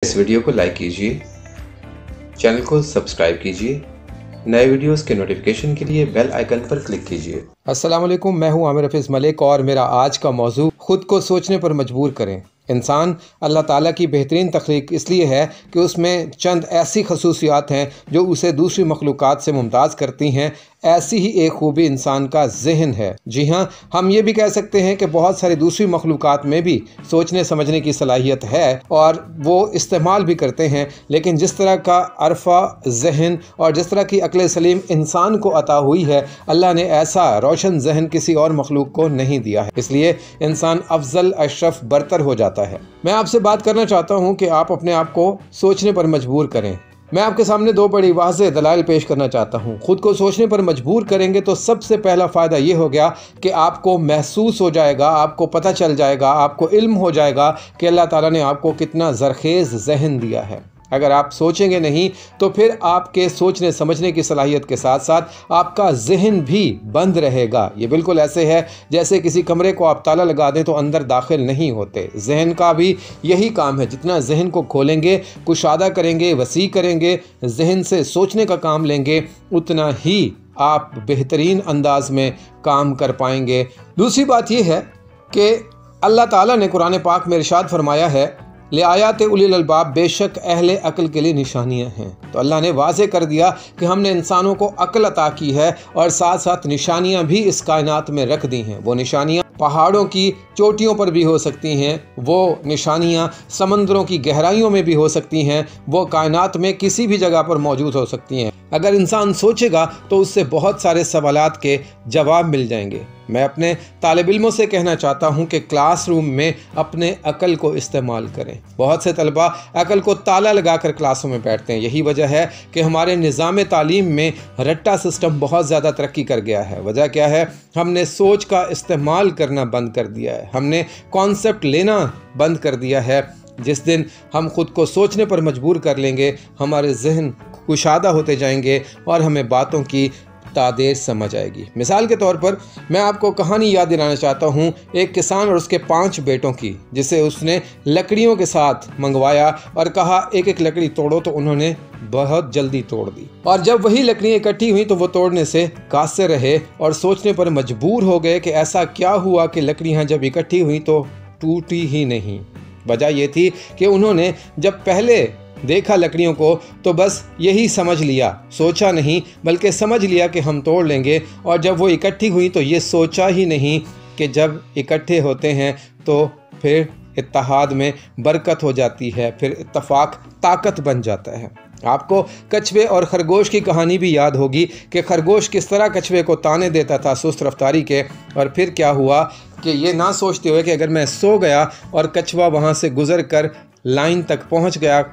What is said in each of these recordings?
इस वीडियो को लाइक कीजिए, चैनल को सब्सक्राइब कीजिए, नए वीडियोस के नोटिफिकेशन के लिए बेल आइकन पर क्लिक कीजिए। अस्सलाम वालेकुम, मैं हूं आमिर हफीज़ मलिक और मेरा आज का मौजू खुद को सोचने पर मजबूर करें। इंसान अल्लाह ताला की बेहतरीन तख्लीक इसलिए है कि उसमें चंद ऐसी खसूसियात हैं जो उसे दूसरी मखलूक़ात से मुमताज़ करती हैं। ऐसी ही एक खूबी इंसान का ज़हन है। जी हाँ, हम ये भी कह सकते हैं कि बहुत सारी दूसरी मखलूक़ात में भी सोचने समझने की सलाहियत है और वो इस्तेमाल भी करते हैं, लेकिन जिस तरह का अरफा ज़हन और जिस तरह की अक्ल सलीम इंसान को अता हुई है, अल्लाह ने ऐसा रोशन ज़हन किसी और मखलूक को नहीं दिया है। इसलिए इंसान अफजल अशरफ बरतर हो जाता है। मैं आपसे बात करना चाहता हूँ कि आप अपने आप को सोचने पर मजबूर करें। मैं आपके सामने दो बड़ी वाज़ेह दलाइल पेश करना चाहता हूँ। खुद को सोचने पर मजबूर करेंगे तो सबसे पहला फ़ायदा ये हो गया कि आपको महसूस हो जाएगा, आपको पता चल जाएगा, आपको इल्म हो जाएगा कि अल्लाह ताला ने आपको कितना ज़रखेज़ ज़हन दिया है। अगर आप सोचेंगे नहीं तो फिर आपके सोचने समझने की सलाहियत के साथ साथ आपका जहन भी बंद रहेगा। ये बिल्कुल ऐसे है जैसे किसी कमरे को आप ताला लगा दें तो अंदर दाखिल नहीं होते। जहन का भी यही काम है। जितना जहन को खोलेंगे, कुशादा करेंगे, वसी करेंगे, जहन से सोचने का काम लेंगे, उतना ही आप बेहतरीन अंदाज में काम कर पाएंगे। दूसरी बात यह है कि अल्लाह ताला ने कुरान पाक में इरशाद फरमाया है, ले आयात उलिल अलबाब, बेशक अहले अक्ल के लिए निशानियां हैं। तो अल्लाह ने वाज़े कर दिया कि हमने इंसानों को अक्ल अता की है और साथ साथ निशानियां भी इस कायनात में रख दी हैं। वो निशानियां पहाड़ों की चोटियों पर भी हो सकती हैं, वो निशानियां समंदरों की गहराइयों में भी हो सकती हैं, वो कायनात में किसी भी जगह पर मौजूद हो सकती हैं। अगर इंसान सोचेगा तो उससे बहुत सारे सवालात के जवाब मिल जाएंगे। मैं अपने तालिब इल्मों से कहना चाहता हूं कि क्लासरूम में अपने अकल को इस्तेमाल करें। बहुत से तलबा अकल को ताला लगाकर क्लासों में बैठते हैं। यही वजह है कि हमारे निज़ाम तालीम में रट्टा सिस्टम बहुत ज़्यादा तरक्की कर गया है। वजह क्या है? हमने सोच का इस्तेमाल करना बंद कर दिया है, हमने कॉन्सेप्ट लेना बंद कर दिया है। जिस दिन हम खुद को सोचने पर मजबूर कर लेंगे, हमारे जहन कुशादा होते जाएंगे और हमें बातों की तादेर समझ आएगी। मिसाल के तौर पर मैं आपको कहानी याद दिलाना चाहता हूँ एक किसान और उसके 5 बेटों की, जिसे उसने लकड़ियों के साथ मंगवाया और कहा एक एक लकड़ी तोड़ो, तो उन्होंने बहुत जल्दी तोड़ दी। और जब वही लकड़ियाँ इकट्ठी हुई तो वो तोड़ने से कासिर रहे और सोचने पर मजबूर हो गए कि ऐसा क्या हुआ कि लकड़ियाँ जब इकट्ठी हुई तो टूटी ही नहीं। वजह ये थी कि उन्होंने जब पहले देखा लकड़ियों को तो बस यही समझ लिया, सोचा नहीं बल्कि समझ लिया कि हम तोड़ लेंगे। और जब वो इकट्ठी हुई तो ये सोचा ही नहीं कि जब इकट्ठे होते हैं तो फिर इत्तेहाद में बरकत हो जाती है, फिर इत्तफाक ताकत बन जाता है। आपको कछुए और खरगोश की कहानी भी याद होगी कि खरगोश किस तरह कछुए को ताने देता था सुस्त रफ्तारी के, और फिर क्या हुआ कि ये ना सोचते हुए कि अगर मैं सो गया और कछुआ वहाँ से गुजर कर लाइन तक पहुँच गया,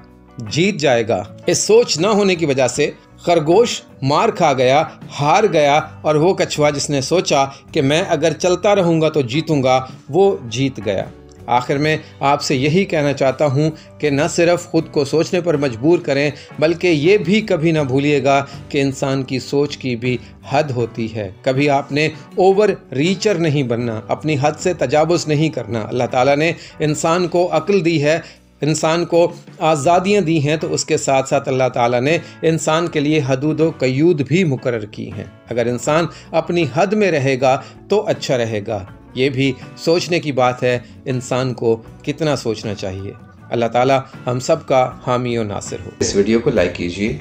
जीत जाएगा। इस सोच ना होने की वजह से खरगोश मार खा गया, हार गया, और वो कछुआ जिसने सोचा कि मैं अगर चलता रहूँगा तो जीतूँगा, वो जीत गया। आखिर में आपसे यही कहना चाहता हूँ कि न सिर्फ ख़ुद को सोचने पर मजबूर करें, बल्कि ये भी कभी ना भूलिएगा कि इंसान की सोच की भी हद होती है। कभी आपने ओवर रीचर नहीं बनना, अपनी हद से तजावुज़ नहीं करना। अल्लाह ताला ने इंसान को अक्ल दी है, इंसान को आज़ादियाँ दी हैं, तो उसके साथ साथ अल्लाह ताला ने इंसान के लिए हदूद व क़यूद भी मुकर्रर की हैं। अगर इंसान अपनी हद में रहेगा तो अच्छा रहेगा। ये भी सोचने की बात है, इंसान को कितना सोचना चाहिए। अल्लाह ताला हम सब का हामी और नासिर हो। इस वीडियो को लाइक कीजिए,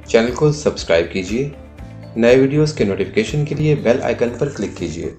चैनल को सब्सक्राइब कीजिए, नए वीडियोस के नोटिफिकेशन के लिए बेल आइकन पर क्लिक कीजिए।